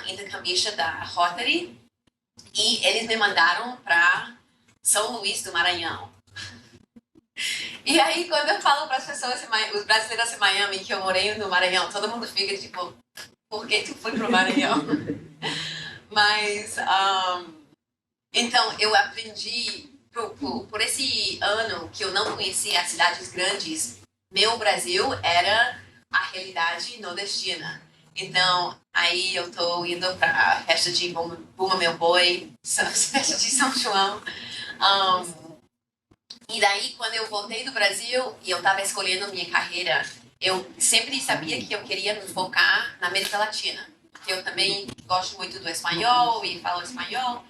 intercambista da Rotary e eles me mandaram para São Luís do Maranhão. E aí, quando eu falo para as pessoas, os brasileiros em Miami, que eu morei no Maranhão, todo mundo fica tipo, por que tu foi pro Maranhão? Mas, então, eu aprendi, por esse ano que eu não conhecia as cidades grandes, meu Brasil era a realidade nordestina. Então, aí eu tô indo para a festa de Buma Meu Boi, festa de São João. E daí, quando eu voltei do Brasil e eu estava escolhendo minha carreira, eu sempre sabia que eu queria me focar na América Latina. Porque eu também gosto muito do espanhol e falo espanhol.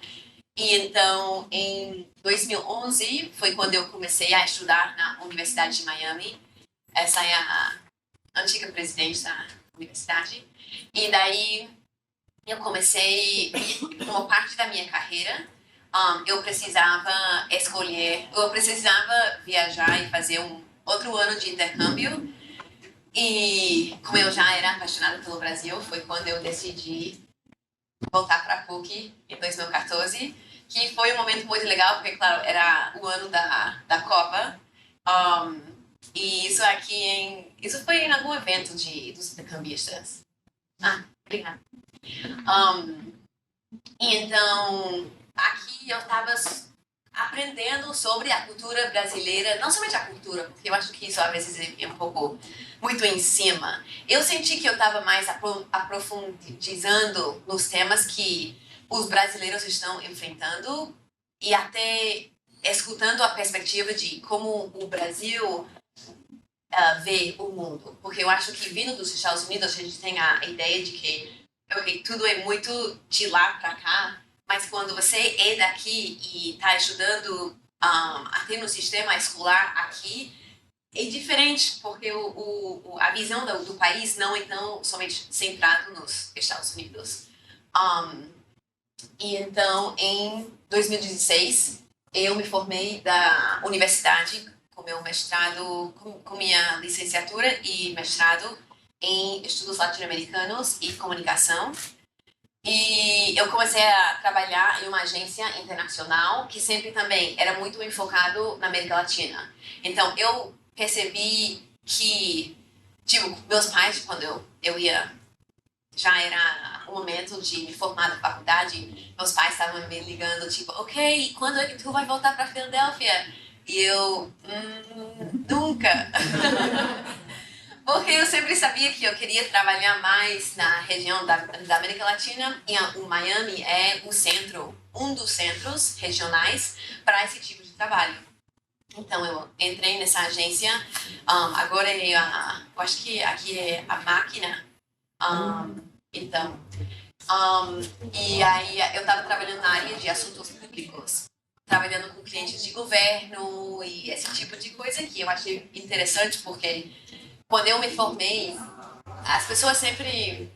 E então, em 2011, foi quando eu comecei a estudar na Universidade de Miami. Essa é a antiga presidente da universidade. E daí, eu comecei, como parte da minha carreira, eu precisava viajar e fazer um outro ano de intercâmbio. E como eu já era apaixonada pelo Brasil, foi quando eu decidi voltar para a PUC em 2014, que foi um momento muito legal, porque, claro, era o ano da Copa. E isso foi em algum evento dos intercambistas. Obrigada. E então, aqui eu estava aprendendo sobre a cultura brasileira, não somente a cultura, porque eu acho que isso às vezes é um pouco muito em cima. Eu senti que eu estava mais aprofundizando nos temas que os brasileiros estão enfrentando e até escutando a perspectiva de como o Brasil vê o mundo. Porque eu acho que vindo dos Estados Unidos a gente tem a ideia de que tudo é muito de lá para cá, mas quando você é daqui e está estudando até no sistema escolar aqui, é diferente, porque a visão do país não é tão somente centrada nos Estados Unidos. E então, em 2016, eu me formei da universidade com meu mestrado, com minha licenciatura e mestrado em estudos latino-americanos e comunicação. E eu comecei a trabalhar em uma agência internacional que sempre também era muito enfocado na América Latina. Então, eu percebi que, tipo, meus pais, quando eu ia, já era o momento de me formar na faculdade, meus pais estavam me ligando, tipo, ok, quando é que tu vai voltar para Filadélfia? E eu, nunca. Porque eu sempre sabia que eu queria trabalhar mais na região da América Latina e o Miami é o centro, um dos centros regionais para esse tipo de trabalho. Então eu entrei nessa agência, agora eu acho que aqui é a máquina, então, e aí eu estava trabalhando na área de assuntos públicos, trabalhando com clientes de governo e esse tipo de coisa que eu achei interessante porque quando eu me formei, as pessoas sempre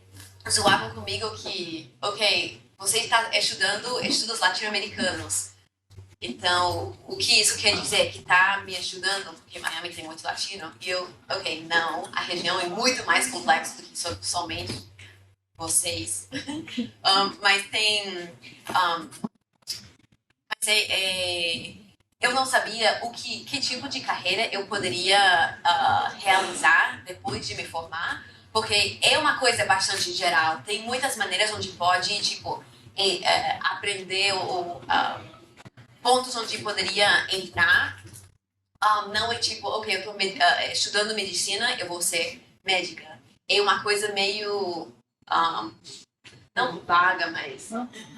zoavam comigo que, ok, você está estudando estudos latino-americanos. Então, o que isso quer dizer? Que está me ajudando, porque Miami tem muito latino. E eu, ok, não, a região é muito mais complexa do que somente vocês. Mas tem... eu não sabia que tipo de carreira eu poderia realizar depois de me formar, porque é uma coisa bastante geral. Tem muitas maneiras onde pode, tipo, aprender ou pontos onde poderia entrar. Não é tipo, ok, eu estou estudando medicina, eu vou ser médica. É uma coisa meio, não vaga, mas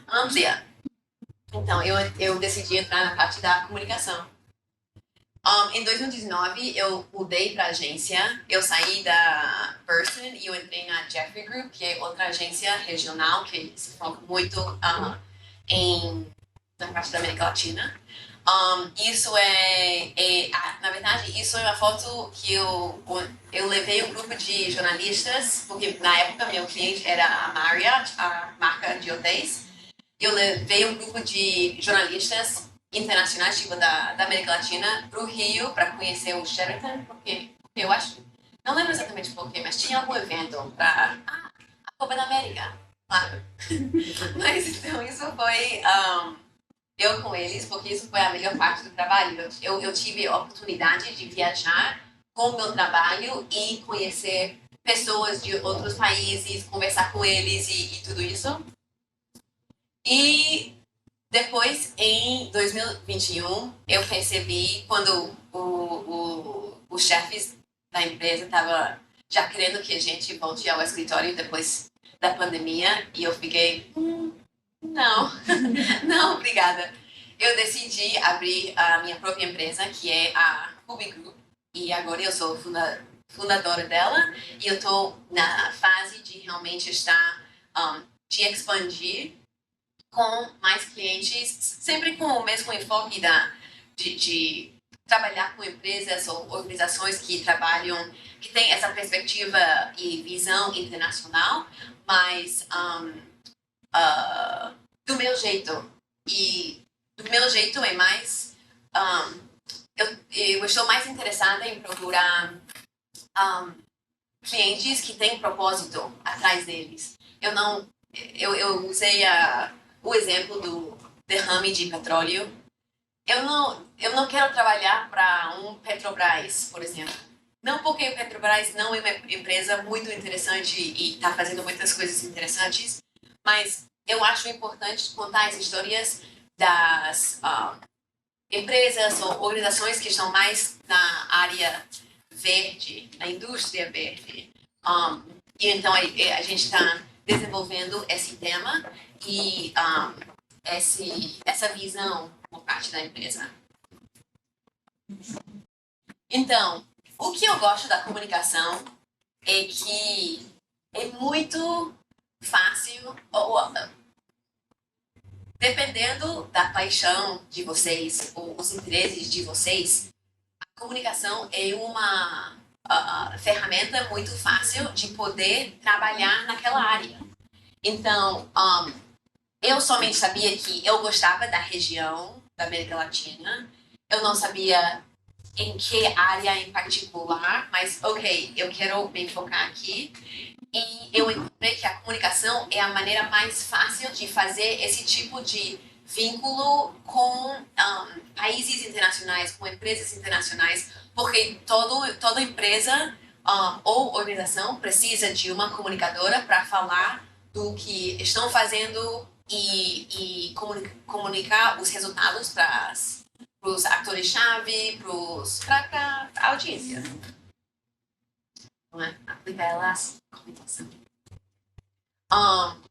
ampla. Então, eu decidi entrar na parte da comunicação. Em 2019, eu mudei para a agência. Eu saí da Burson e eu entrei na Jeffrey Group, que é outra agência regional que se foca muito na parte da América Latina. Na verdade, isso é uma foto que eu levei um grupo de jornalistas, porque na época meu cliente era a Marriott, a marca de hotéis. Eu levei um grupo de jornalistas internacionais, tipo da América Latina, para o Rio, para conhecer o Sheraton, porque eu acho, não lembro exatamente porquê, mas tinha algum evento para a Copa da América. Claro. Mas então isso foi eu com eles, porque isso foi a melhor parte do trabalho. Eu tive a oportunidade de viajar com o meu trabalho e conhecer pessoas de outros países, conversar com eles e tudo isso. E depois, em 2021, eu percebi quando os chefes da empresa estavam já querendo que a gente volte ao escritório depois da pandemia, e eu fiquei, não, não, obrigada. Eu decidi abrir a minha própria empresa, que é a Ruby Group, e agora eu sou fundadora dela, e eu estou na fase de realmente estar, de expandir com mais clientes, sempre com o mesmo enfoque de trabalhar com empresas ou organizações que trabalham, que têm essa perspectiva e visão internacional, mas do meu jeito. E do meu jeito é mais. Eu estou mais interessada em procurar clientes que têm propósito atrás deles. Eu usei o exemplo do derrame de petróleo. Eu não quero trabalhar para um Petrobras, por exemplo. Não porque o Petrobras não é uma empresa muito interessante e está fazendo muitas coisas interessantes, mas eu acho importante contar as histórias das empresas ou organizações que estão mais na área verde, na indústria verde. E então a gente está desenvolvendo esse tema e essa visão por parte da empresa. Então, o que eu gosto da comunicação é que é muito fácil, dependendo da paixão de vocês ou os interesses de vocês, a comunicação é uma ferramenta muito fácil de poder trabalhar naquela área. Então, eu somente sabia que eu gostava da região da América Latina. Eu não sabia em que área em particular, mas ok, eu quero me focar aqui. E eu encontrei que a comunicação é a maneira mais fácil de fazer esse tipo de vínculo com países internacionais, com empresas internacionais, porque toda empresa ou organização precisa de uma comunicadora para falar do que estão fazendo e comunicar os resultados para os atores-chave, para a audiência. Não é? Aplicar elas à comunicação.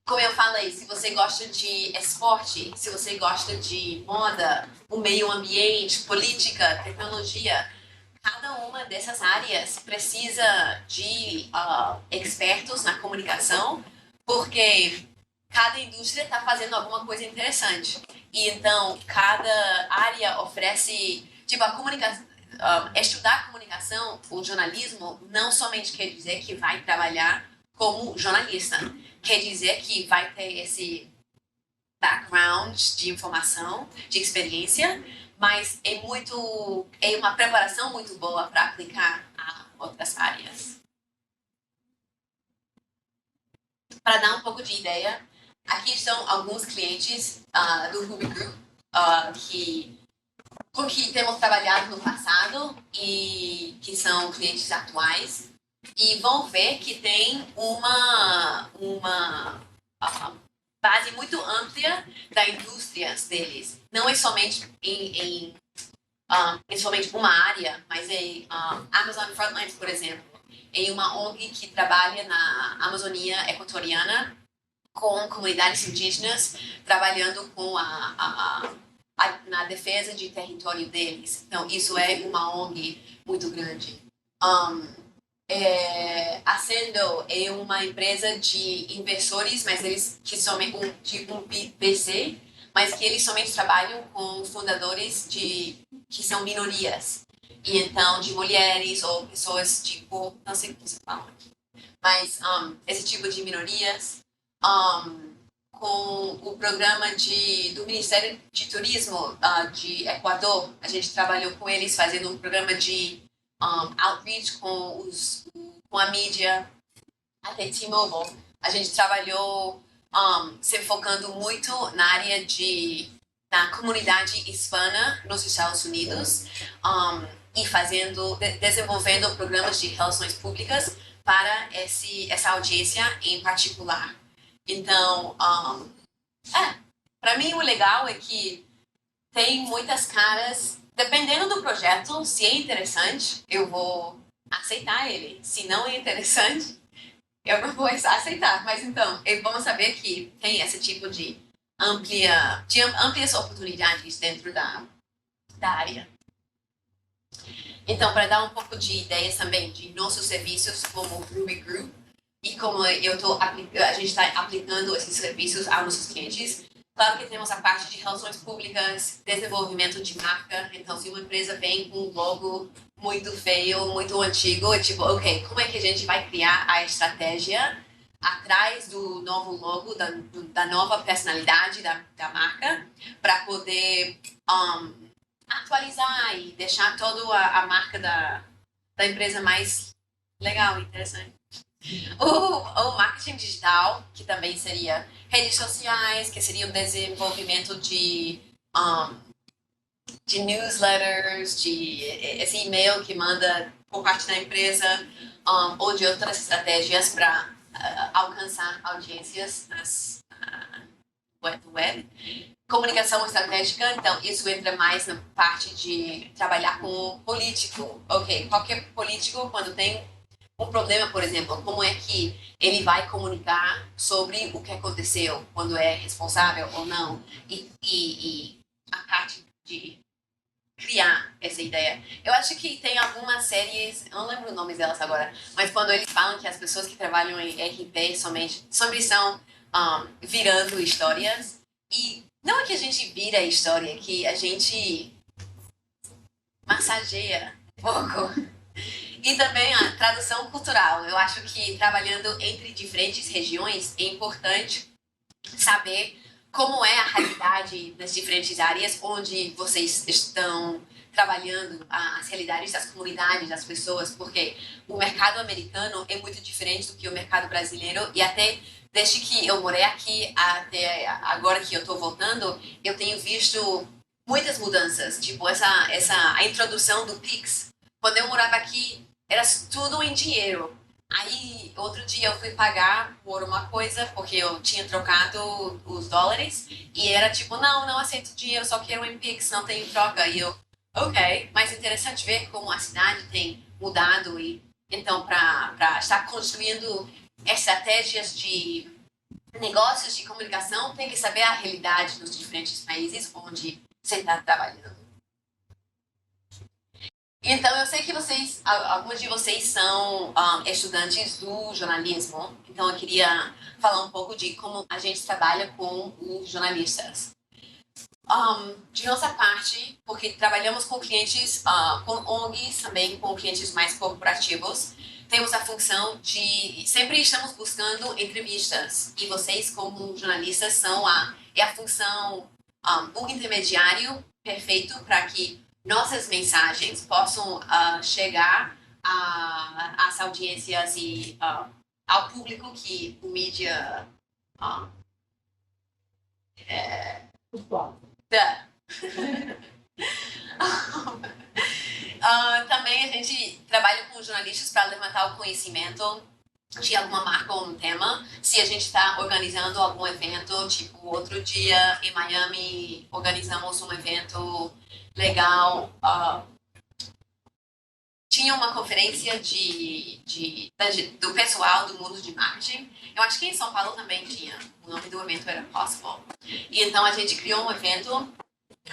Como eu falei, se você gosta de esporte, se você gosta de moda, o meio ambiente, política, tecnologia, cada uma dessas áreas precisa de expertos na comunicação, porque cada indústria está fazendo alguma coisa interessante. E então, cada área oferece, tipo, a comunicação, estudar comunicação, o jornalismo, não somente quer dizer que vai trabalhar como jornalista, quer dizer que vai ter esse background de informação, de experiência, mas é uma preparação muito boa para aplicar a outras áreas. Para dar um pouco de ideia, aqui estão alguns clientes do Ruby Group com que temos trabalhado no passado e que são clientes atuais. E vão ver que tem uma base muito ampla da indústria deles. Não é somente em somente uma área, mas é Amazon Frontlines, por exemplo. É uma ONG que trabalha na Amazônia equatoriana com comunidades indígenas, trabalhando com na defesa de território deles. Então, isso é uma ONG muito grande. A Sendo é uma empresa de investidores, mas eles que somente tipo um VC, mas que eles somente trabalham com fundadores que são minorias. E então, de mulheres ou pessoas tipo, não sei como se fala aqui, mas esse tipo de minorias, com o programa do Ministério de Turismo de Equador, a gente trabalhou com eles fazendo um programa de outreach com a mídia, até T-Mobile. A gente trabalhou se focando muito na área na comunidade hispana nos Estados Unidos, e desenvolvendo programas de relações públicas para essa audiência em particular. Então, para mim o legal é que tem muitas caras, dependendo do projeto, se é interessante, eu vou aceitar ele. Se não é interessante, eu não vou aceitar. Mas então, é bom saber que tem esse tipo de amplias oportunidades dentro da área. Então, para dar um pouco de ideias também de nossos serviços como Ruby Group e como a gente está aplicando esses serviços aos nossos clientes. Claro que temos a parte de relações públicas, desenvolvimento de marca. Então, se uma empresa vem com um logo muito feio, muito antigo, é tipo, ok, como é que a gente vai criar a estratégia atrás do novo logo, da nova personalidade da marca, para poder atualizar e deixar toda a marca da empresa mais legal e interessante. O marketing digital, que também seria redes sociais, que seria o desenvolvimento de newsletters, de esse e-mail que manda por parte da empresa, ou de outras estratégias para alcançar audiências do web. Comunicação estratégica, então isso entra mais na parte de trabalhar com o político. Ok, qualquer político, quando tem um problema, por exemplo, como é que ele vai comunicar sobre o que aconteceu, quando é responsável ou não, e a parte de criar essa ideia. Eu acho que tem algumas séries, eu não lembro os nomes delas agora, mas quando eles falam que as pessoas que trabalham em RP somente estão virando histórias, e não é que a gente vira a história, que a gente massageia um pouco. E também a tradução cultural. Eu acho que trabalhando entre diferentes regiões é importante saber como é a realidade das diferentes áreas onde vocês estão trabalhando, as realidades das comunidades, das pessoas, porque o mercado americano é muito diferente do que o mercado brasileiro, e até desde que eu morei aqui até agora que eu estou voltando, eu tenho visto muitas mudanças, tipo a introdução do Pix. Quando eu morava aqui, era tudo em dinheiro. Aí, outro dia eu fui pagar por uma coisa, porque eu tinha trocado os dólares, e era tipo, não aceito dinheiro, só quero em Pix, não tenho troca. E eu, ok, mas é interessante ver como a cidade tem mudado, e então, para estar construindo estratégias de negócios de comunicação, tem que saber a realidade dos diferentes países onde você está trabalhando. Então, eu sei que alguns de vocês são estudantes do jornalismo, então eu queria falar um pouco de como a gente trabalha com os jornalistas. De nossa parte, porque trabalhamos com clientes, com ONGs, também com clientes mais corporativos, temos a função de sempre estamos buscando entrevistas, e vocês como jornalistas são a função, um intermediário perfeito para que nossas mensagens possam chegar às audiências e ao público que o mídia dá. Também a gente trabalha com jornalistas para levantar o conhecimento de alguma marca ou um tema. Se a gente está organizando algum evento, tipo outro dia em Miami organizamos um evento legal. Tinha uma conferência do pessoal do mundo de marketing. Eu acho que em São Paulo também tinha. O nome do evento era Possible. E então a gente criou um evento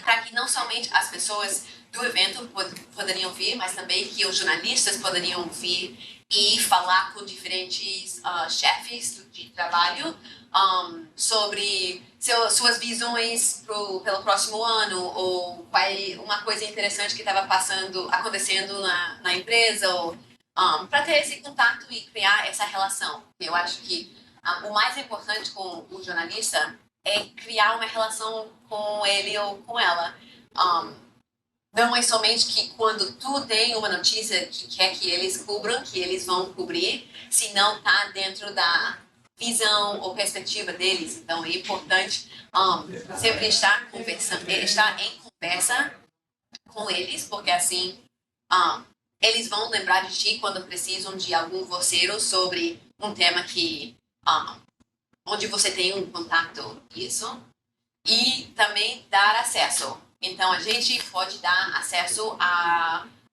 para que não somente as pessoas do evento poderiam vir, mas também que os jornalistas poderiam vir e falar com diferentes chefes de trabalho sobre suas visões pelo próximo ano, ou uma coisa interessante que estava acontecendo na empresa, ou para ter esse contato e criar essa relação. Eu acho que o mais importante com o jornalista é criar uma relação com ele ou com ela. Não é somente que quando tu tem uma notícia que quer que eles cubram, que eles vão cobrir, se não está dentro visão ou perspectiva deles. Então, é importante sempre estar em conversa com eles, porque assim eles vão lembrar de ti quando precisam de algum voceiro sobre um tema que onde você tem um contato, isso. E também dar acesso. Então, a gente pode dar acesso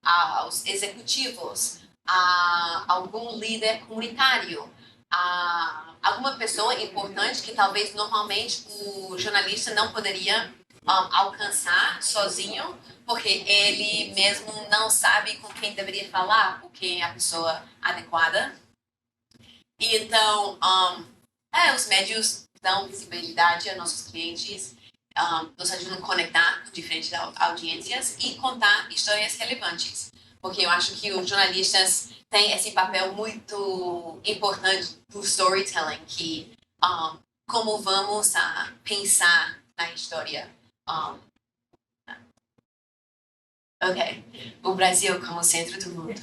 aos executivos, a algum líder comunitário, a alguma pessoa importante que talvez normalmente o jornalista não poderia alcançar sozinho, porque ele mesmo não sabe com quem deveria falar, com quem é a pessoa adequada. E então, os médios dão visibilidade a nossos clientes, nos ajudam a conectar com diferentes audiências e contar histórias relevantes. Porque eu acho que os jornalistas têm esse papel muito importante do storytelling, que como vamos pensar na história. O Brasil como centro do mundo.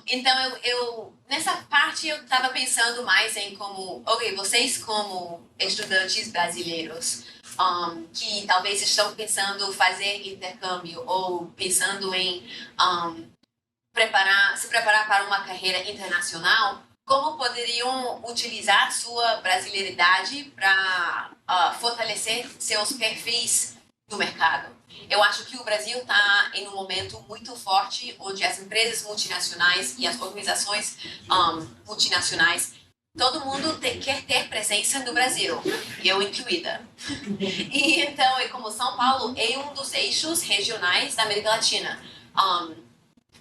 Então, nessa parte eu estava pensando mais em como, vocês como estudantes brasileiros, que talvez estão pensando fazer intercâmbio ou pensando em se preparar para uma carreira internacional, como poderiam utilizar sua brasileiridade para fortalecer seus perfis no mercado? Eu acho que o Brasil está em um momento muito forte onde as empresas multinacionais e as organizações multinacionais, todo mundo quer ter presença no Brasil, eu incluída. E então, como São Paulo é um dos eixos regionais da América Latina.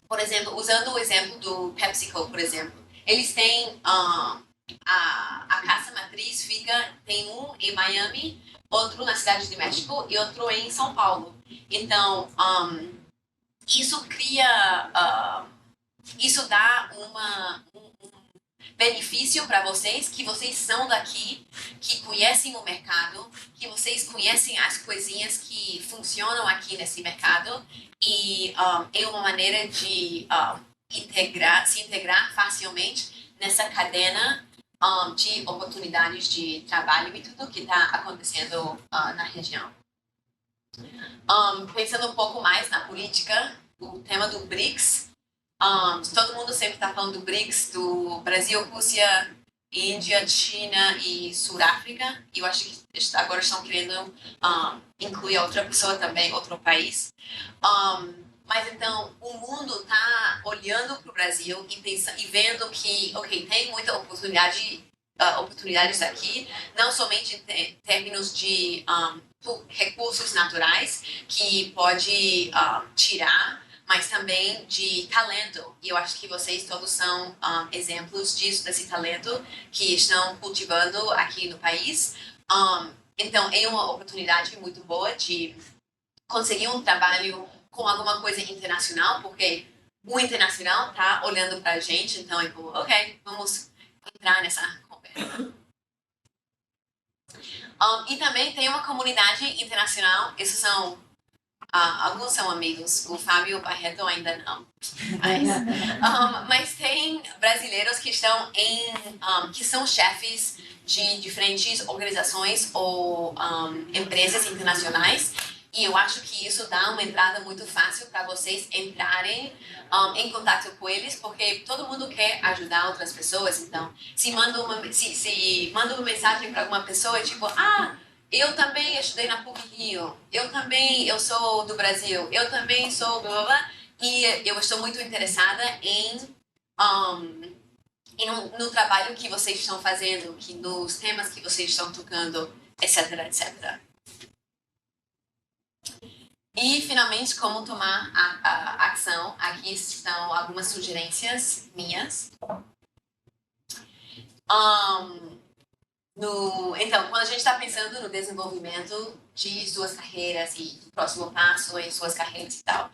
Por exemplo, usando o exemplo do PepsiCo, por exemplo, eles têm a casa matriz tem um em Miami, outro na cidade de México e outro em São Paulo. Então, isso isso dá um benefício para vocês, que vocês são daqui, que conhecem o mercado, que vocês conhecem as coisinhas que funcionam aqui nesse mercado, e é uma maneira de se integrar facilmente nessa cadena de oportunidades de trabalho e tudo que está acontecendo na região. Pensando um pouco mais na política, o tema do BRICS, todo mundo sempre está falando do BRICS, do Brasil, Rússia, Índia, China e Sudáfrica, e eu acho que agora estão querendo incluir outra pessoa também, outro país. Mas então, o mundo está olhando para o Brasil e vendo que, tem muita oportunidades aqui, não somente em termos de recursos naturais que pode tirar, mas também de talento. E eu acho que vocês todos são exemplos disso, desse talento que estão cultivando aqui no país. Então, é uma oportunidade muito boa de conseguir um trabalho com alguma coisa internacional, porque o internacional está olhando para a gente, então é como, vamos entrar nessa conversa. E também tem uma comunidade internacional, esses são, alguns são amigos, o Fábio Barreto ainda não, mas tem brasileiros que estão que são chefes de diferentes organizações ou empresas internacionais, e eu acho que isso dá uma entrada muito fácil para vocês entrarem em contato com eles, porque todo mundo quer ajudar outras pessoas. Então, se manda uma mensagem para alguma pessoa, tipo, eu também estudei na PUC-Rio, eu sou do Brasil, eu também sou blá blá blá, e eu estou muito interessada no trabalho que vocês estão fazendo, nos temas que vocês estão tocando, etc, etc. E, finalmente, como tomar a ação. Aqui estão algumas sugerências minhas. Então, quando a gente está pensando no desenvolvimento de suas carreiras e do próximo passo em suas carreiras e tal,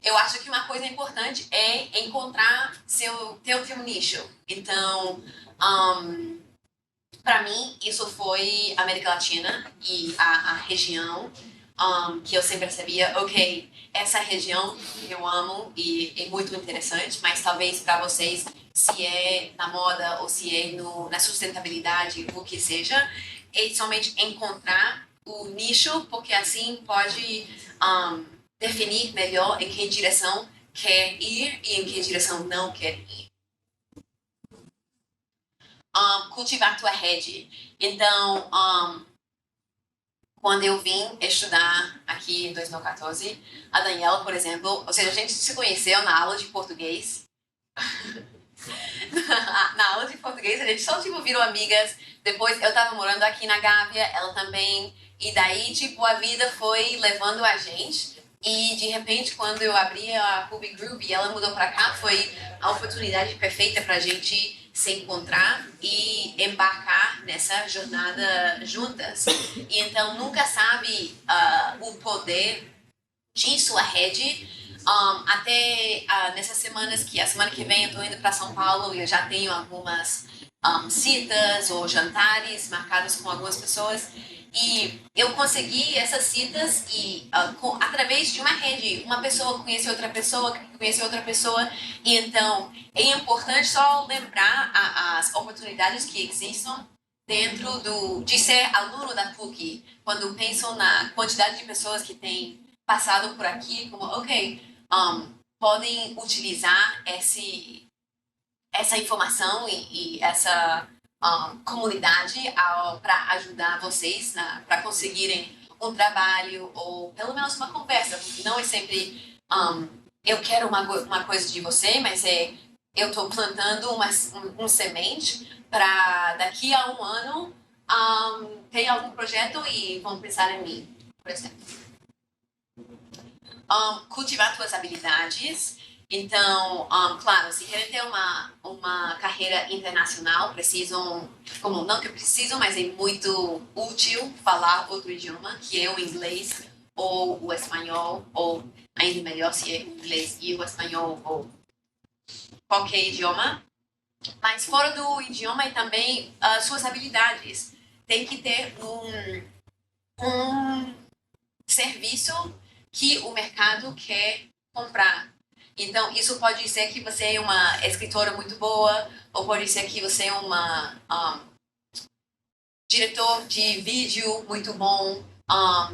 eu acho que uma coisa importante é encontrar teu nicho. Então, para mim, isso foi a América Latina e a região que eu sempre sabia, essa região eu amo e é muito interessante, mas talvez para vocês se é na moda ou se é na sustentabilidade, o que seja, é somente encontrar o nicho, porque assim pode definir melhor em que direção quer ir e em que direção não quer ir. Cultivar tua rede. Então, quando eu vim estudar aqui em 2014, a Daniela, por exemplo, ou seja, a gente se conheceu na aula de português. Na aula de português, a gente só, tipo, virou amigas. Depois, eu tava morando aqui na Gávea, ela também. E daí, tipo, a vida foi levando a gente. E, de repente, quando eu abri a Ruby Group e ela mudou pra cá, foi a oportunidade perfeita pra gente se encontrar e embarcar nessa jornada juntas. E então, nunca sabe o poder de sua rede. Até nessas semanas a semana que vem eu estou indo para São Paulo e eu já tenho algumas citas ou jantares marcados com algumas pessoas e eu consegui essas citas e através de uma rede, uma pessoa conhece outra pessoa, que conhece outra pessoa e então é importante só lembrar as oportunidades que existem dentro de ser aluno da PUC, quando pensam na quantidade de pessoas que têm passado por aqui, como, ok, podem utilizar essa informação e essa comunidade para ajudar vocês para conseguirem um trabalho ou pelo menos uma conversa, porque não é sempre eu quero uma coisa de você, mas eu estou plantando um semente para daqui a um ano ter algum projeto e vão pensar em mim, por exemplo. Cultivar suas habilidades. Então, claro, se querem ter uma carreira internacional, precisam, como não que precisam, mas é muito útil falar outro idioma, que é o inglês ou o espanhol, ou ainda melhor se é o inglês e o espanhol ou qualquer idioma. Mas fora do idioma e também suas habilidades. Tem que ter um serviço que o mercado quer comprar. Então, isso pode ser que você é uma escritora muito boa, ou pode ser que você é uma diretor de vídeo muito bom,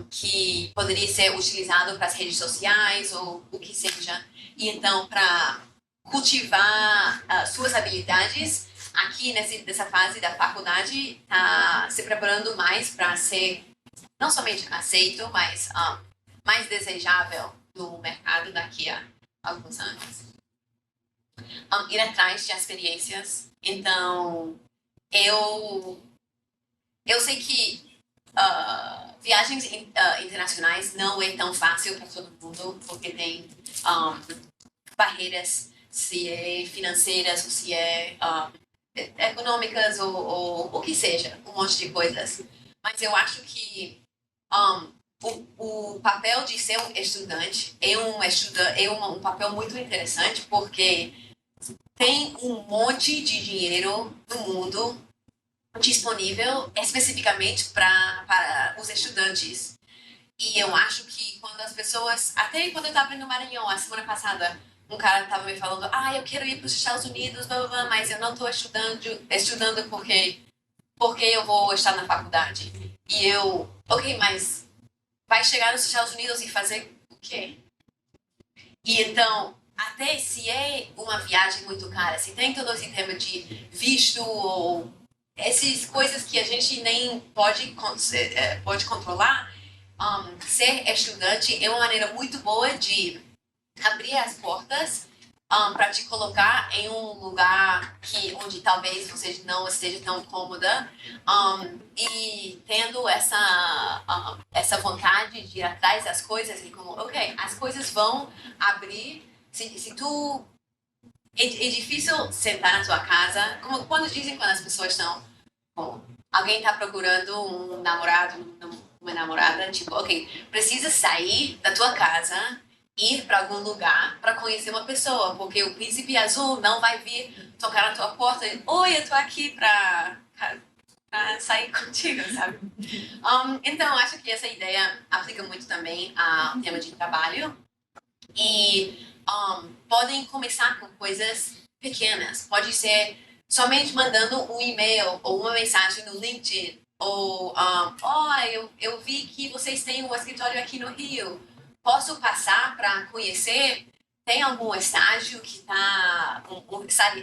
que poderia ser utilizado para as redes sociais ou o que seja. E então, para cultivar suas habilidades, aqui nessa fase da faculdade, está se preparando mais para ser não somente aceito, mas mais desejável no mercado daqui a alguns anos. Ir atrás de experiências. Então, eu sei que viagens internacionais não é tão fácil para todo mundo, porque tem barreiras, se é financeiras, ou se é econômicas, ou o que seja, um monte de coisas. Mas eu acho que o papel de ser um estudante é um papel muito interessante porque tem um monte de dinheiro no mundo disponível especificamente para os estudantes. E eu acho que quando as pessoas, até quando eu estava no Maranhão, a semana passada, um cara estava me falando, eu quero ir para os Estados Unidos, blá, blá, blá, mas eu não estou estudando porque eu vou estar na faculdade. E eu, ok, mas vai chegar nos Estados Unidos e fazer o quê? E então, até se é uma viagem muito cara, se tem todo esse tema de visto ou essas coisas que a gente nem pode controlar, ser estudante é uma maneira muito boa de abrir as portas para te colocar em um lugar onde talvez você não esteja tão cômoda e tendo essa vontade de ir atrás das coisas e como, ok, as coisas vão abrir. Se tu é difícil sentar na tua casa, como quando as pessoas estão, bom, alguém está procurando um namorado, uma namorada, tipo, ok, precisa sair da tua casa, ir para algum lugar para conhecer uma pessoa, porque o príncipe azul não vai vir tocar na tua porta e, oi, eu tô aqui para sair contigo, sabe? Então, acho que essa ideia aplica muito também ao tema de trabalho e podem começar com coisas pequenas. Pode ser somente mandando um e-mail ou uma mensagem no LinkedIn. Ou, eu vi que vocês têm um escritório aqui no Rio. Posso passar para conhecer? Tem algum estágio que está,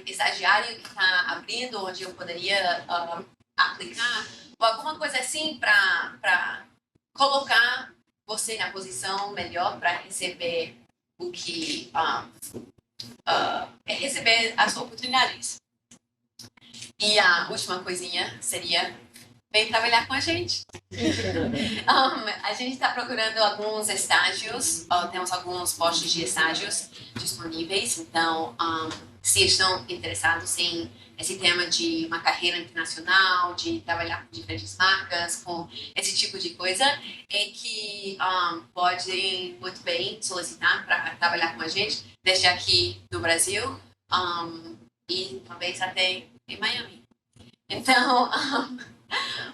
estagiário que está abrindo, onde eu poderia aplicar? Ou alguma coisa assim para colocar você na posição melhor para receber o que receber as oportunidades. E a última coisinha seria vem trabalhar com a gente. A gente está procurando alguns estágios, temos alguns postos de estágios disponíveis, então se estão interessados em esse tema de uma carreira internacional, de trabalhar com diferentes marcas, com esse tipo de coisa, é que podem muito bem solicitar para trabalhar com a gente, desde aqui do Brasil e talvez até em Miami. Então,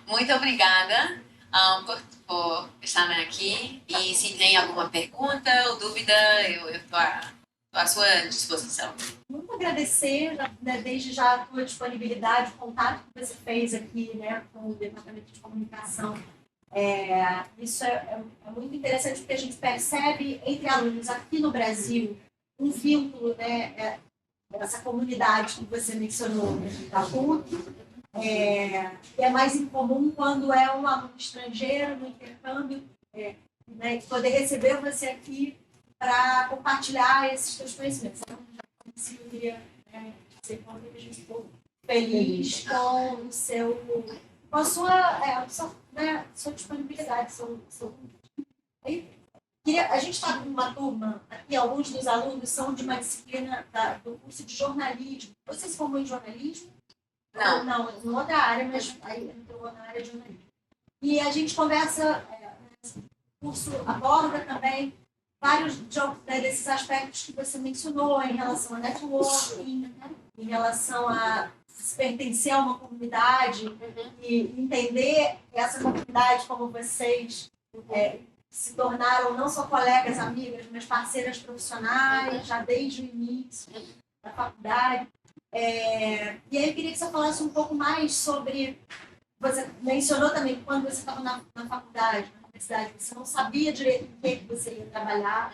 muito obrigada por estar aqui. E se tem alguma pergunta ou dúvida, eu estou à sua disposição. Muito agradecer, né, desde já a tua disponibilidade, o contato que você fez aqui, né, com o Departamento de Comunicação. Isso é muito interessante porque a gente percebe entre alunos aqui no Brasil um vínculo, né, essa comunidade que você mencionou da PUC. É mais incomum quando é um aluno estrangeiro no intercâmbio, né, poder receber você aqui para compartilhar esses seus conhecimentos. Então, já queria dizer que a gente ficou feliz com a sua disponibilidade. A gente está numa turma, aqui alguns dos alunos são de uma disciplina do curso de jornalismo. Você se formou em jornalismo? Não, em outra área, mas aí entrou na área de jornalismo. E a gente conversa, o curso aborda também vários desses aspectos que você mencionou em relação a networking, em relação a se pertencer a uma comunidade e entender essa comunidade como vocês se tornaram não só colegas, amigas, mas parceiras profissionais, já desde o início da faculdade. E aí eu queria que você falasse um pouco mais sobre... Você mencionou também que quando você estava na faculdade, na universidade, você não sabia direito o que você ia trabalhar.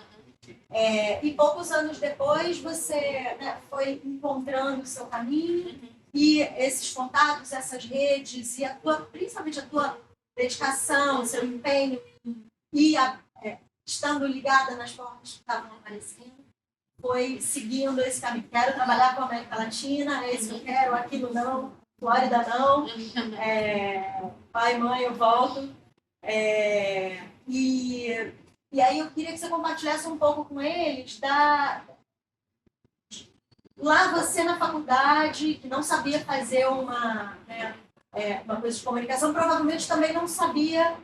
E poucos anos depois você foi encontrando o seu caminho e esses contatos, essas redes, e principalmente a tua dedicação, seu empenho e estando ligada nas portas que estavam aparecendo, foi seguindo esse caminho. Quero trabalhar com a América Latina, é isso que eu quero, aquilo não, Flórida não, pai, mãe, eu volto. E aí eu queria que você compartilhasse um pouco com eles lá você na faculdade, que não sabia fazer uma coisa de comunicação, provavelmente também não sabia,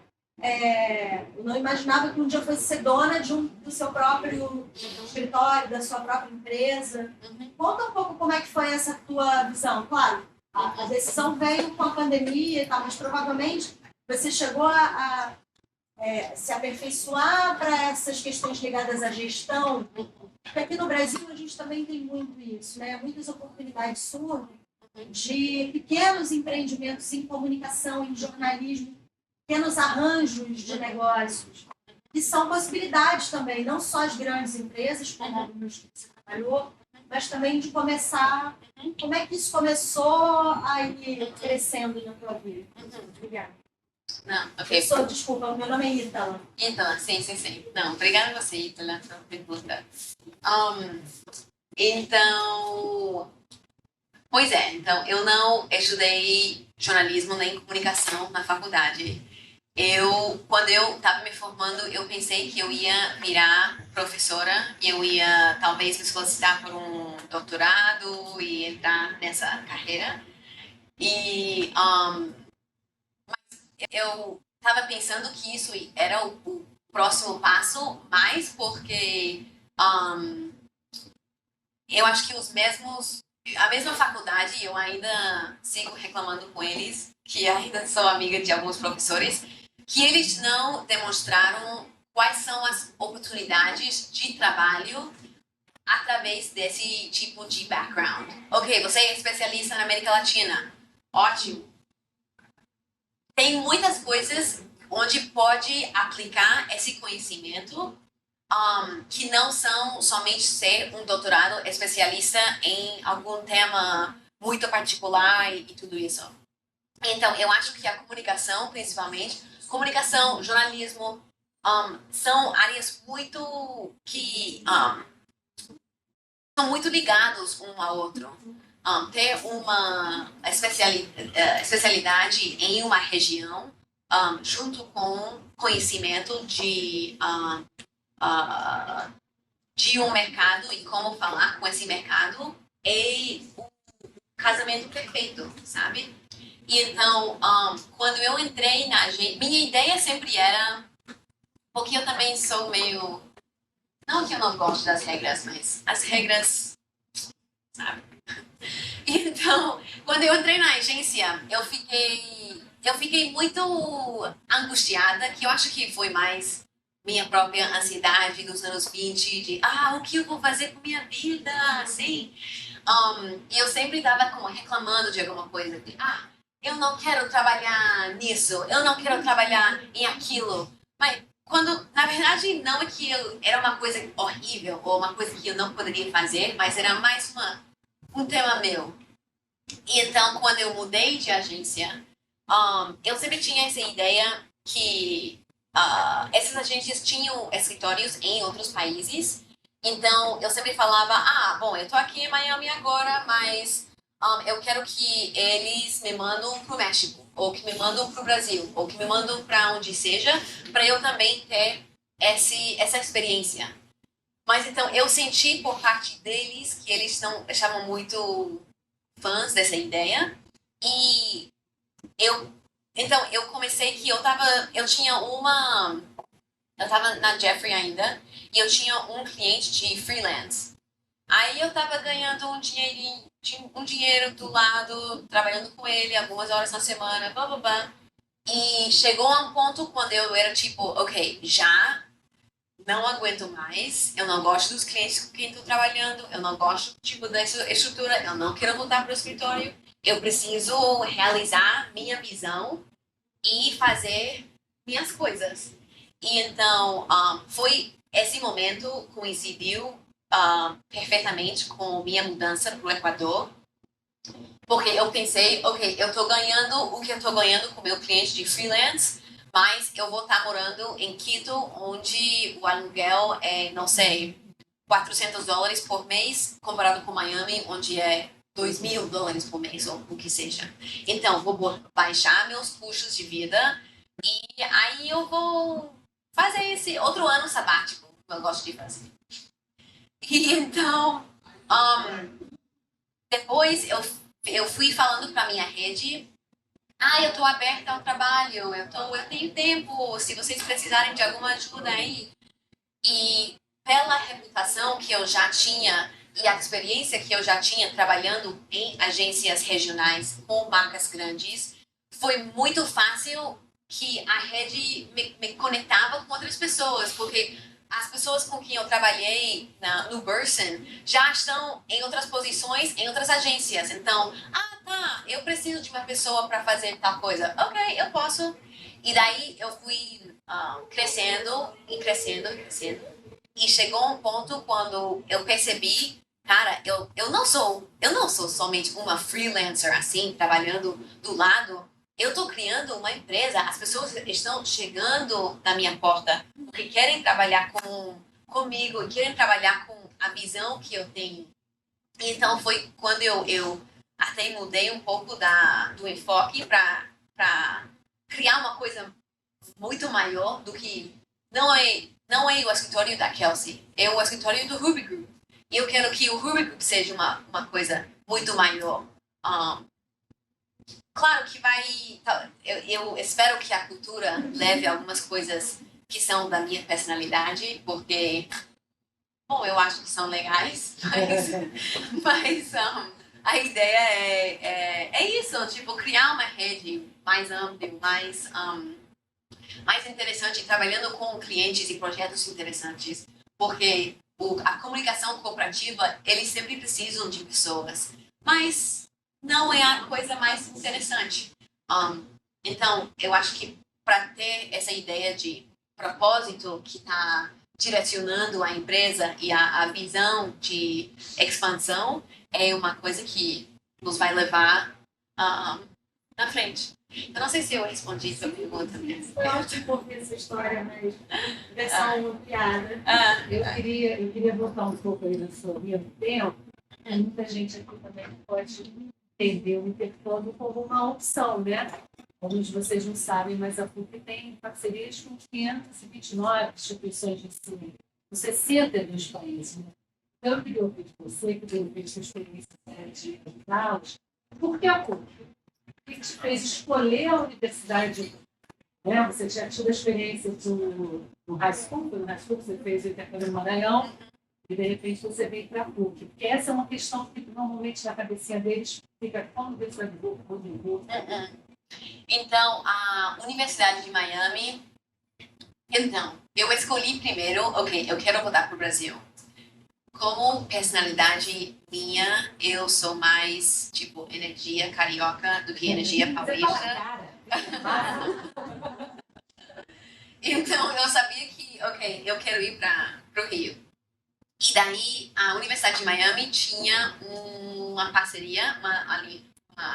não imaginava que um dia fosse ser dona do seu próprio escritório, da sua própria empresa. Conta um pouco como é que foi essa tua visão. Claro, a decisão veio com a pandemia e tal, mas provavelmente você chegou a se aperfeiçoar para essas questões ligadas à gestão. Porque aqui no Brasil a gente também tem muito isso, né? Muitas oportunidades surgem de pequenos empreendimentos em comunicação, em jornalismo, pequenos arranjos de negócios, que são possibilidades também, não só as grandes empresas, como algumas que você trabalhou, mas também de começar. Como é que isso começou a ir crescendo na tua vida? Obrigada. Não, ok. Desculpa, meu nome é Ítala. Ítala, sim. Não, obrigada a você, Ítala, pela pergunta. Então, eu não estudei jornalismo nem comunicação na faculdade. Quando eu estava me formando, eu pensei que eu ia virar professora, eu ia talvez me solicitar por um doutorado e entrar nessa carreira. Eu estava pensando que isso era o próximo passo, mais porque eu acho que a mesma faculdade, eu ainda sigo reclamando com eles, que ainda sou amiga de alguns professores, que eles não demonstraram quais são as oportunidades de trabalho através desse tipo de background. Ok, você é especialista na América Latina. Ótimo. Tem muitas coisas onde pode aplicar esse conhecimento que não são somente ser um doutorado especialista em algum tema muito particular e tudo isso. Então, eu acho que a comunicação, principalmente, comunicação, jornalismo, são áreas muito que são muito ligados um ao outro. Ter uma especialidade em uma região junto com conhecimento de um mercado e como falar com esse mercado é o casamento perfeito, sabe? E então, quando eu entrei na agência, minha ideia sempre era, porque eu também sou meio, não que eu não gosto das regras, mas as regras, sabe? Então, quando eu entrei na agência, eu fiquei muito angustiada, que eu acho que foi mais minha própria ansiedade nos anos 20, de, o que eu vou fazer com minha vida, assim. E eu sempre estava como reclamando de alguma coisa, de, eu não quero trabalhar nisso, eu não quero trabalhar em aquilo. Mas quando, na verdade, não é que era uma coisa horrível ou uma coisa que eu não poderia fazer, mas era mais um tema meu. E então, quando eu mudei de agência, eu sempre tinha essa ideia que essas agências tinham escritórios em outros países. Então, eu sempre falava, bom, eu tô aqui em Miami agora, mas eu quero que eles me mandam pro México, ou que me mandam pro Brasil, ou que me mandam para onde seja, para eu também ter essa experiência. Mas então, eu senti por parte deles que eles estavam muito fãs dessa ideia. E então, eu comecei que eu tava na Jeffrey ainda, e eu tinha um cliente de freelance. Aí eu tava ganhando um dinheiro do lado, trabalhando com ele algumas horas na semana, blá blá blá. E chegou a um ponto quando eu era tipo, ok, já não aguento mais, eu não gosto dos clientes com quem estou trabalhando, eu não gosto tipo dessa estrutura, eu não quero voltar para o escritório, eu preciso realizar minha visão e fazer minhas coisas. E então, foi esse momento coincidiu perfeitamente com minha mudança para o Equador, porque eu pensei, ok, eu estou ganhando o que eu estou ganhando com meu cliente de freelance, mas eu vou estar morando em Quito, onde o aluguel é, não sei, $400 por mês, comparado com Miami, onde é $2.000 por mês, ou o que seja. Então, vou baixar meus custos de vida e aí eu vou fazer esse outro ano sabático, que eu gosto de fazer. E então, depois eu fui falando para minha rede, eu tô aberta ao trabalho, eu tenho tempo, se vocês precisarem de alguma ajuda aí. E pela reputação que eu já tinha e a experiência que eu já tinha trabalhando em agências regionais com marcas grandes, foi muito fácil que a rede me conectava com outras pessoas, porque as pessoas com quem eu trabalhei no Burson já estão em outras posições, em outras agências. Então, tá, eu preciso de uma pessoa para fazer tal coisa. Ok, eu posso. E daí eu fui crescendo e crescendo e crescendo. E chegou um ponto quando eu percebi, cara, eu não sou somente uma freelancer assim, trabalhando do lado. Eu estou criando uma empresa, as pessoas estão chegando na minha porta porque querem trabalhar comigo e querem trabalhar com a visão que eu tenho. Então foi quando eu até mudei um pouco do enfoque para criar uma coisa muito maior do que não é o escritório da Kelsey, é o escritório do Ruby Group. E eu quero que o Ruby Group seja uma coisa muito maior. Claro que eu espero que a cultura leve algumas coisas que são da minha personalidade, porque, bom, eu acho que são legais, mas a ideia é isso, tipo, criar uma rede mais ampla, mais interessante, trabalhando com clientes e projetos interessantes, porque a comunicação cooperativa, eles sempre precisam de pessoas, mas não é a coisa mais interessante. Então, eu acho que para ter essa ideia de propósito que está direcionando a empresa e a visão de expansão é uma coisa que nos vai levar na frente. Eu não sei se eu respondi sua pergunta. Foi ótimo ouvir essa história, mas versão piada. Eu queria voltar um pouco aí na sua linha do tempo. Muita gente aqui também pode entender o intercâmbio como uma opção, né? Alguns de vocês não sabem, mas a PUC tem parcerias com 529 instituições de ensino, com 62 países. Né? Então, eu queria ouvir de você, que tem visto sua experiência de aulas, por que a PUC? O que te fez escolher a universidade? Né? Você já tinha experiência no high school, você fez o intercâmbio no Maranhão, e de repente você veio para a PUC. Porque essa é uma questão que normalmente na cabecinha deles fica quando você vai vir. Então, a Universidade de Miami, eu escolhi primeiro, eu quero voltar para o Brasil. Como personalidade minha, eu sou mais, tipo, energia carioca do que energia paulista. Então, eu sabia que, eu quero ir para o Rio. E daí, a Universidade de Miami tinha uma parceria, uma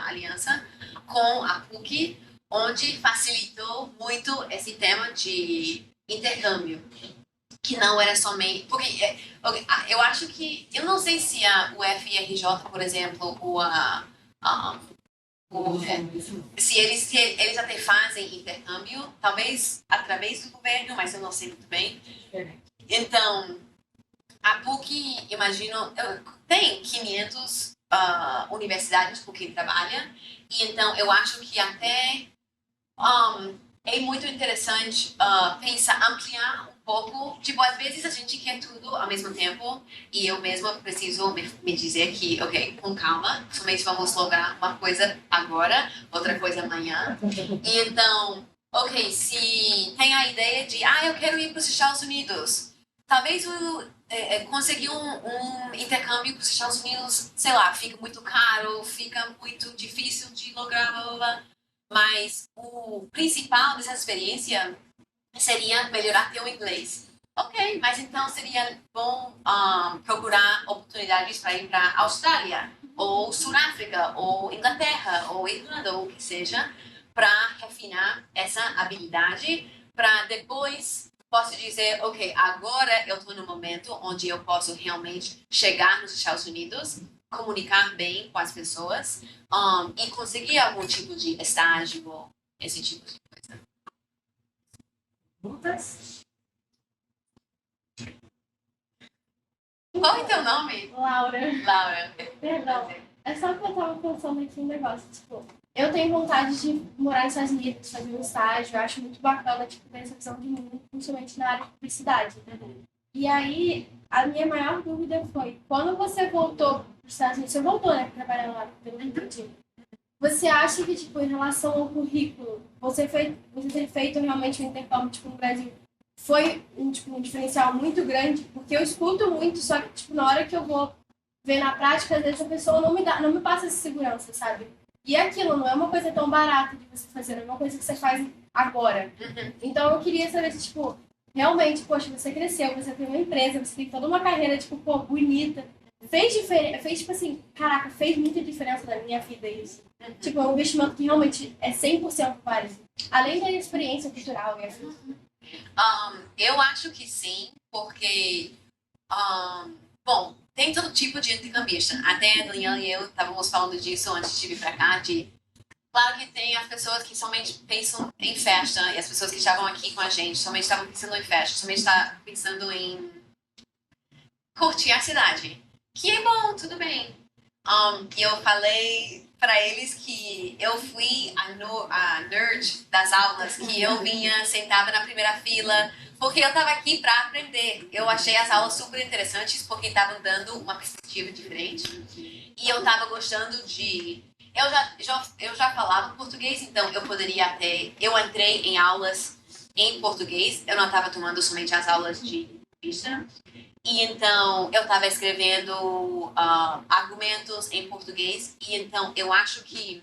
aliança com a PUC, onde facilitou muito esse tema de intercâmbio, que não era somente... Porque eu acho que... Eu não sei se a UFRJ, por exemplo, se eles até fazem intercâmbio, talvez através do governo, mas eu não sei muito bem. Então, a PUC, imagino, tem 500 universidades com quem trabalha, e então eu acho que até é muito interessante pensar, ampliar um pouco. Tipo, às vezes a gente quer tudo ao mesmo tempo, e eu mesma preciso me dizer que, com calma, somente vamos lograr uma coisa agora, outra coisa amanhã. E então, se tem a ideia de, eu quero ir para os Estados Unidos, talvez conseguir um intercâmbio para os Estados Unidos, sei lá, fica muito caro, fica muito difícil de lograr, blá, blá, blá. Mas o principal dessa experiência seria melhorar teu inglês. Mas então seria bom procurar oportunidades para ir para a Austrália, ou Suráfrica, ou Inglaterra, ou Irlanda, ou o que seja, para refinar essa habilidade, para depois posso dizer, agora eu estou no momento onde eu posso realmente chegar nos Estados Unidos, comunicar bem com as pessoas e conseguir algum tipo de estágio ou esse tipo de coisa. Lucas? Qual é teu nome? Laura. Perdão. É só que eu tava pensando aqui um negócio, tipo, eu tenho vontade de morar nos Estados Unidos, fazer um estágio, eu acho muito bacana, tipo, ter essa visão de mundo, principalmente na área de publicidade. E aí, a minha maior dúvida foi, quando você voltou para os Estados Unidos, você voltou, né, para trabalhar lá, pelo LinkedIn, você acha que, tipo, em relação ao currículo, você ter feito realmente um intercâmbio, tipo, no Brasil, foi um diferencial muito grande? Porque eu escuto muito, só que, tipo, na hora que eu vou ver na prática, às vezes a pessoa não me passa essa segurança, sabe? E aquilo não é uma coisa tão barata de você fazer, não é uma coisa que você faz agora. Então eu queria saber se, tipo, realmente, poxa, você cresceu, você tem uma empresa, você tem toda uma carreira, tipo, bonita. Fez tipo assim, caraca, fez muita diferença na minha vida isso. Tipo, é um investimento que realmente é 100% válido. Além da experiência cultural e assim. Eu acho que sim, porque, bom, tem todo tipo de intercambista. Até a Daniela e eu estávamos falando disso antes de vir para cá, claro que tem as pessoas que somente pensam em festa, e as pessoas que estavam aqui com a gente somente estavam pensando em festa, somente estavam pensando em curtir a cidade. Que é bom, tudo bem. E eu falei para eles que eu fui a nerd das aulas, que eu vinha sentada na primeira fila, porque eu estava aqui para aprender. Eu achei as aulas super interessantes, porque estavam dando uma perspectiva diferente. E eu estava gostando de... Eu já falava português, então eu poderia até... Eu entrei em aulas em português, eu não estava tomando somente as aulas de entrevista. E então eu estava escrevendo argumentos em português. E então eu acho que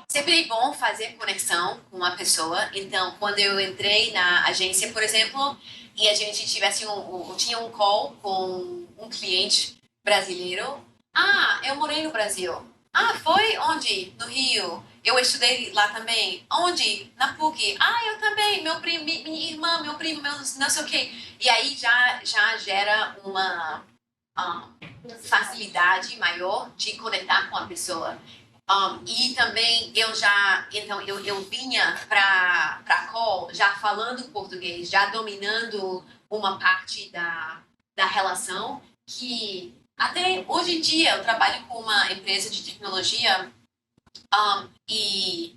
sempre é bom fazer conexão com uma pessoa. Então, quando eu entrei na agência, por exemplo, e a gente tinha um call com um cliente brasileiro. Ah, eu morei no Brasil. Ah, foi onde? No Rio. Eu estudei lá também. Onde? Na PUC. Ah, eu também. Meu primo, minha irmã, meu primo, meu não sei o quê. E aí já gera uma facilidade maior de conectar com a pessoa. E também eu vinha para call já falando português, já dominando uma parte da relação que até hoje em dia eu trabalho com uma empresa de tecnologia e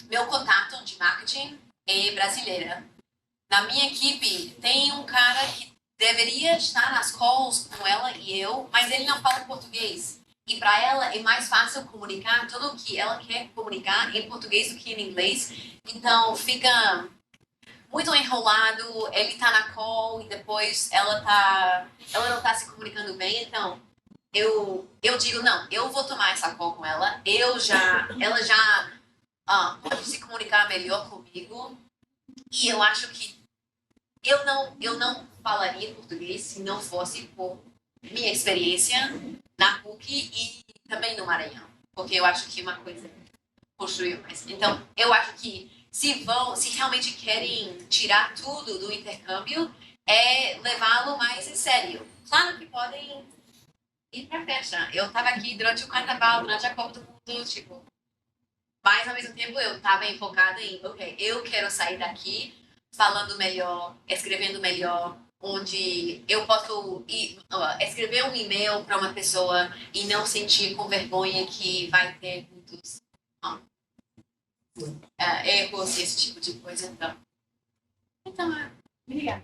meu contato de marketing é brasileira. Na minha equipe tem um cara que deveria estar nas calls com ela e eu, mas ele não fala português. E para ela é mais fácil comunicar tudo o que ela quer comunicar em português do que em inglês. Então fica muito enrolado, ele tá na call e depois ela não tá se comunicando bem. Então eu digo, não, eu vou tomar essa call com ela. Ela já pode se comunicar melhor comigo. E eu acho que eu não falaria português se não fosse por minha experiência na PUC e também no Maranhão, porque eu acho que uma coisa construiu mais. Então, eu acho que se realmente querem tirar tudo do intercâmbio, é levá-lo mais em sério. Claro que podem ir pra festa. Eu estava aqui durante o carnaval, durante a Copa do Mundo, tipo, mas ao mesmo tempo eu estava enfocada em, ok, eu quero sair daqui falando melhor, escrevendo melhor, onde eu posso escrever um e-mail para uma pessoa e não sentir com vergonha que vai ter muitos erros e esse tipo de coisa. Então Obrigada.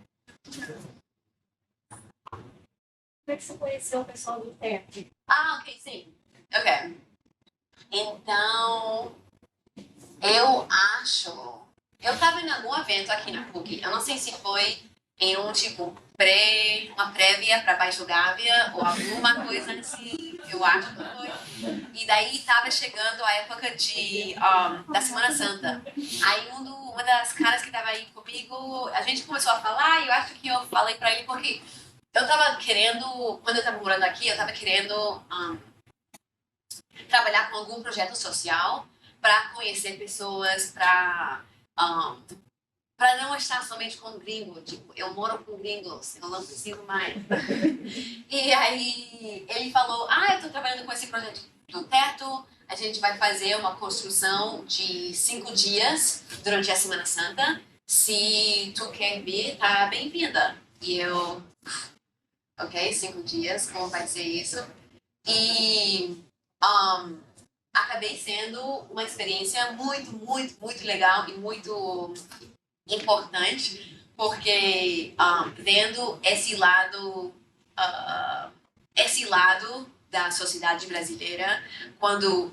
Como é que você conheceu o pessoal do TEP? Ok, sim. Ok. Então, eu acho... Eu estava em algum evento aqui na PUC. Eu não sei se foi em um tipo uma prévia para Baixo Gávea ou alguma coisa assim. Eu acho que foi. E daí estava chegando a época da Semana Santa. Aí uma das caras que estava aí comigo, a gente começou a falar e eu acho que eu falei para ele porque eu estava querendo, quando eu estava morando aqui, eu estava querendo trabalhar com algum projeto social para conhecer pessoas, para não estar somente com gringos. Tipo, eu moro com gringos, eu não preciso mais. E aí ele falou, eu estou trabalhando com esse projeto do teto, a gente vai fazer uma construção de 5 dias durante a Semana Santa. Se tu quer vir, tá bem-vinda. E eu, ok, 5 dias, como vai ser isso? E acabei sendo uma experiência muito, muito, muito legal e muito importante, porque vendo esse lado da sociedade brasileira,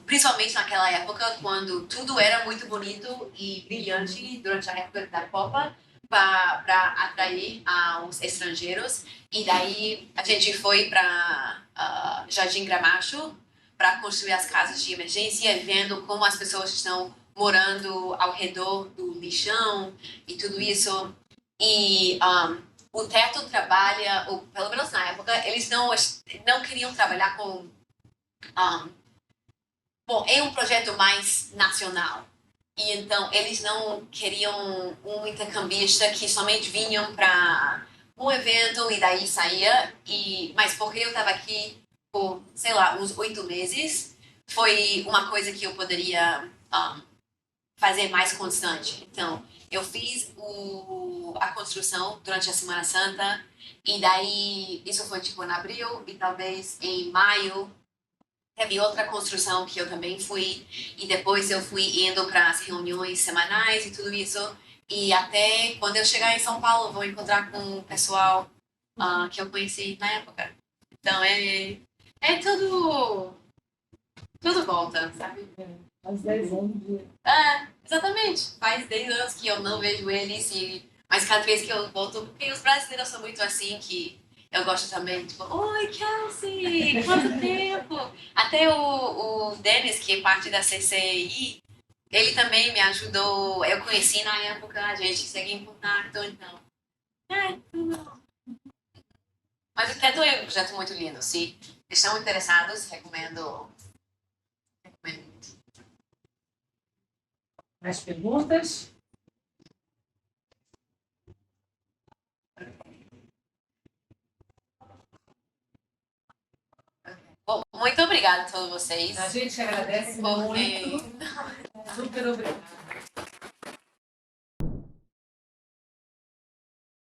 principalmente naquela época, quando tudo era muito bonito e brilhante durante a época da Copa, para atrair os estrangeiros. E daí a gente foi para Jardim Gramacho para construir as casas de emergência, vendo como as pessoas estão morando ao redor do lixão e tudo isso. E o teto trabalha, ou pelo menos na época, eles não queriam trabalhar com... bom, é um projeto mais nacional. E então eles não queriam um intercambista que somente vinham para um evento e daí saía. Mas porque eu estava aqui por, sei lá, uns 8 meses, foi uma coisa que eu poderia fazer mais constante. Então, eu fiz a construção durante a Semana Santa e daí isso foi tipo em abril e talvez em maio teve outra construção que eu também fui e depois eu fui indo para as reuniões semanais e tudo isso e até quando eu chegar em São Paulo eu vou encontrar com o pessoal que eu conheci na época. Então tudo volta, sabe? Faz 10 anos de... Exatamente. Faz 10 anos que eu não vejo eles, Mas cada vez que eu volto, porque os brasileiros são muito assim que eu gosto também, tipo, oi, Kelsey, quanto tempo? Até o Dennis, que é parte da CCI, ele também me ajudou. Eu conheci na época, a gente segue em contato, então. Tudo. Mas o TED é um projeto muito lindo. Se estão interessados, recomendo. Recomendo muito. Mais perguntas? Bom, muito obrigada a todos vocês. A gente agradece muito. Porque Super obrigada.